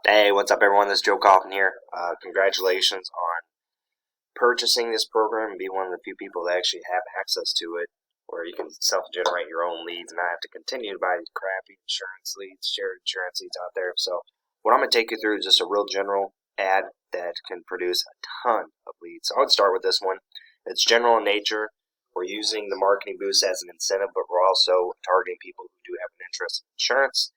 Hey, what's up everyone? This is Joe Coffin here. Congratulations on purchasing this program and be one of the few people that actually have access to it, where you can self-generate your own leads and not have to continue to buy these crappy insurance leads, shared insurance leads out there. So what I'm going to take you through is just a real general ad that can produce a ton of leads. So I would start with this one. It's general in nature. We're using the marketing boost as an incentive, but we're also targeting people who do have an interest in insurance,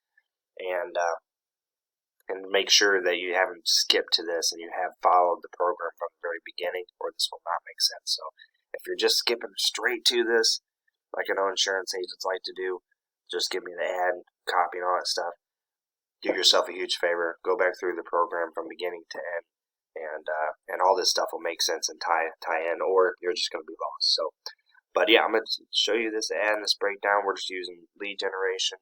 and make sure that you haven't skipped to this and you have followed the program from the very beginning, or this will not make sense. So if you're just skipping straight to this, like I know insurance agents like to do, just give me the ad, copy and all that stuff, do yourself a huge favor. Go back through the program from beginning to end, and all this stuff will make sense and tie in, or you're just going to be lost. So, but yeah, I'm going to show you this ad and this breakdown. We're just using lead generation.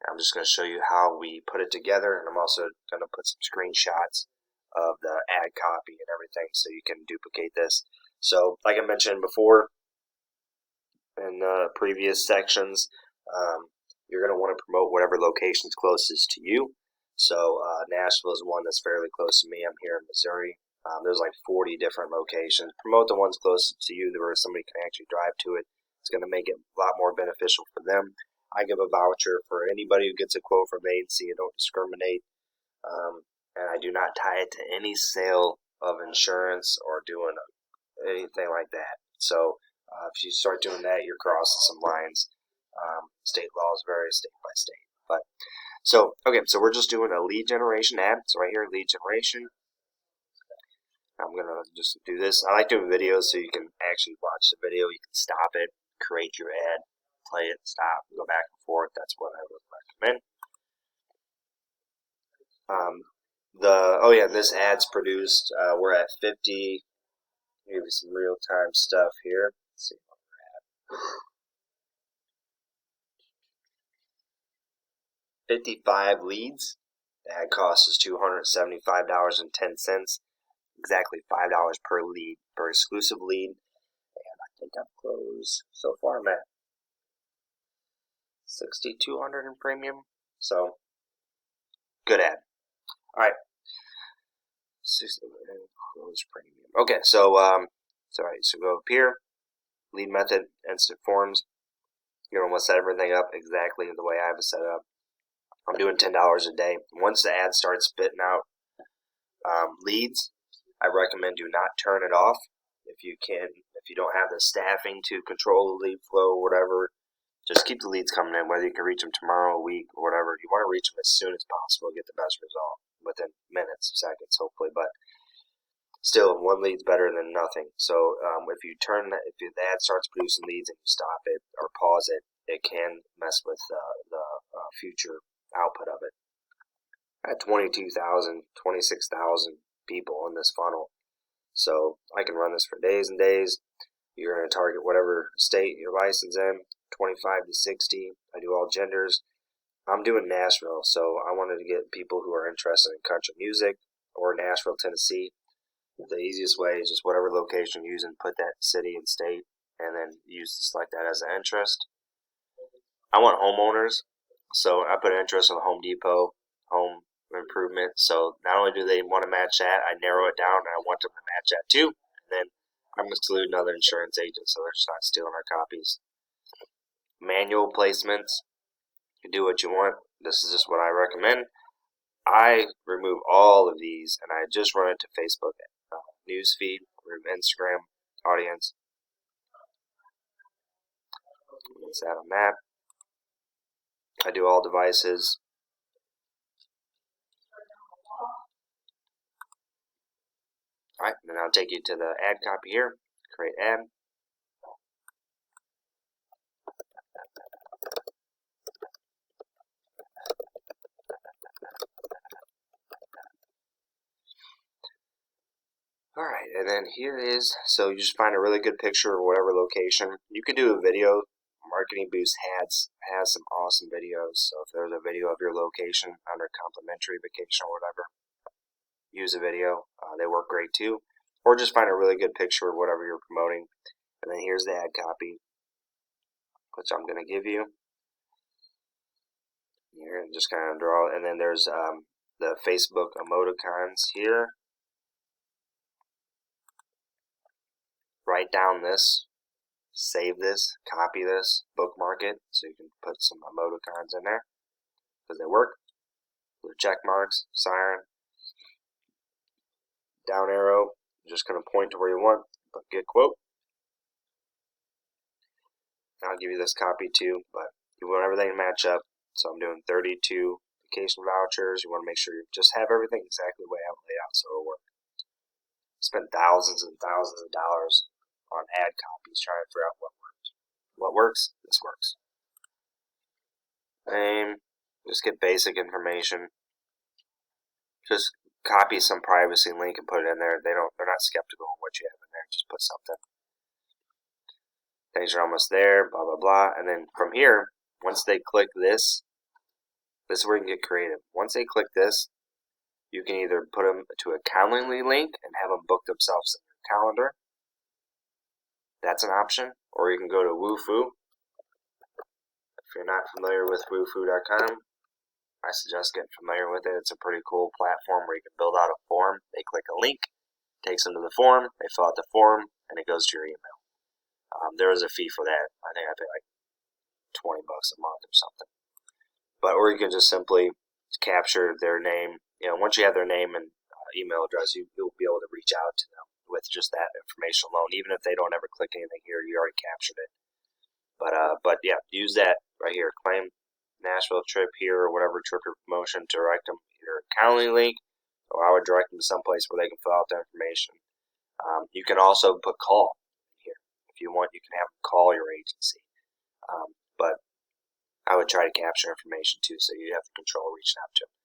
I'm just going to show you how we put it together, and I'm also going to put some screenshots of the ad copy and everything so you can duplicate this. So like I mentioned before in the previous sections, you're going to want to promote whatever location is closest to you. So Nashville is one that's fairly close to me. I'm here in Missouri. There's like 40 different locations. Promote the ones closest to you where somebody can actually drive to it. It's going to make it a lot more beneficial for them. I give a voucher for anybody who gets a quote from agency. I don't discriminate, and I do not tie it to any sale of insurance or doing anything like that. So if you start doing that, you're crossing some lines. State laws vary state by state. But so we're just doing a lead generation ad. So right here, lead generation. I'm gonna just do this. I like doing videos so you can actually watch the video. You can stop it, create your ad, play it, stop, go back and forth. That's what I would recommend. This ad's produced. We're at 50. Give you some real time stuff here. Let's see what we're at. 55 leads. The ad cost is $275.10. Exactly $5 per lead, per exclusive lead. And I think I've closed so far. I'm at $6,200 in premium. So good ad. All right. Close premium. Okay, so go up here, lead method, instant forms. You're gonna want to set everything up exactly the way I have it set up. I'm doing $10 a day. Once the ad starts spitting out leads, I recommend do not turn it off. If you don't have the staffing to control the lead flow or whatever, just keep the leads coming in, whether you can reach them tomorrow, a week, or whatever. You want to reach them as soon as possible, get the best result within minutes, seconds, hopefully. But still, one lead's better than nothing. So if the ad starts producing leads and you stop it or pause it, it can mess with the future output of it. I had 22,000, 26,000 people in this funnel. So I can run this for days and days. You're going to target whatever state you're licensed in, 25 to 60. I do all genders. I'm doing Nashville, so I wanted to get people who are interested in country music or Nashville, Tennessee. The easiest way is just whatever location you're using, put that city and state, and then select that as an interest. I want homeowners, so I put an interest in the Home Depot, home improvement. So not only do they want to match that, I narrow it down, and I want them to match that too. And then I'm excluding other insurance agents, so they're just not stealing our copies. Manual placements, you do what you want. This is just what I recommend. I remove all of these, and I just run it to Facebook newsfeed, Instagram audience. Let's add a map. I do all devices. Alright, then I'll take you to the ad copy here. Create ad. Alright, and then here is, so you just find a really good picture of whatever location. You can do a video. Marketing Boost has some awesome videos. So if there's a video of your location under complimentary vacation or whatever, use a video. They work great too. Or just find a really good picture of whatever you're promoting. And then here's the ad copy, which I'm going to give you. here and just kind of draw. And then there's the Facebook emoticons here. Write down this, save this, copy this, bookmark it, so you can put some emoticons in there because they work. Blue check marks, siren, down arrow, just going to point to where you want, but get quote. I'll give you this copy too, but you want everything to match up. So I'm doing 32 vacation vouchers. You want to make sure you just have everything exactly the way I have it laid out so it'll work. Spent thousands and thousands of dollars on ad copies trying to figure out what worked. What works? This works. Name, just get basic information. Just copy some privacy link and put it in there. They're not skeptical on what you have in there. Just put something. Things are almost there, blah, blah, blah. And then from here, once they click this is where you can get creative. Once they click this, you can either put them to a Calendly link and have them book themselves in your calendar. That's an option. Or you can go to Wufoo. If you're not familiar with Wufoo.com, I suggest getting familiar with it. It's a pretty cool platform where you can build out a form. They click a link, takes them to the form, they fill out the form, and it goes to your email. There is a fee for that. I think I pay like $20 a month or something. But or you can just simply capture their name. Once you have their name and email address, you'll be able to reach out to them with just that information alone. Even if they don't ever click anything here, you already captured it. But yeah, use that right here. Claim Nashville trip here or whatever trip or promotion to direct them either a Calendly link, or I would direct them to someplace where they can fill out their information. You can also put call here. If you want, you can have them call your agency. But I would try to capture information too, so you have the control reaching out to them.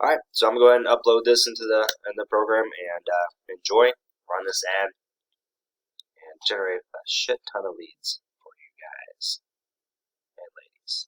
All right, so I'm going to go ahead and upload this into the program and enjoy, run this ad, and generate a shit ton of leads for you guys and ladies.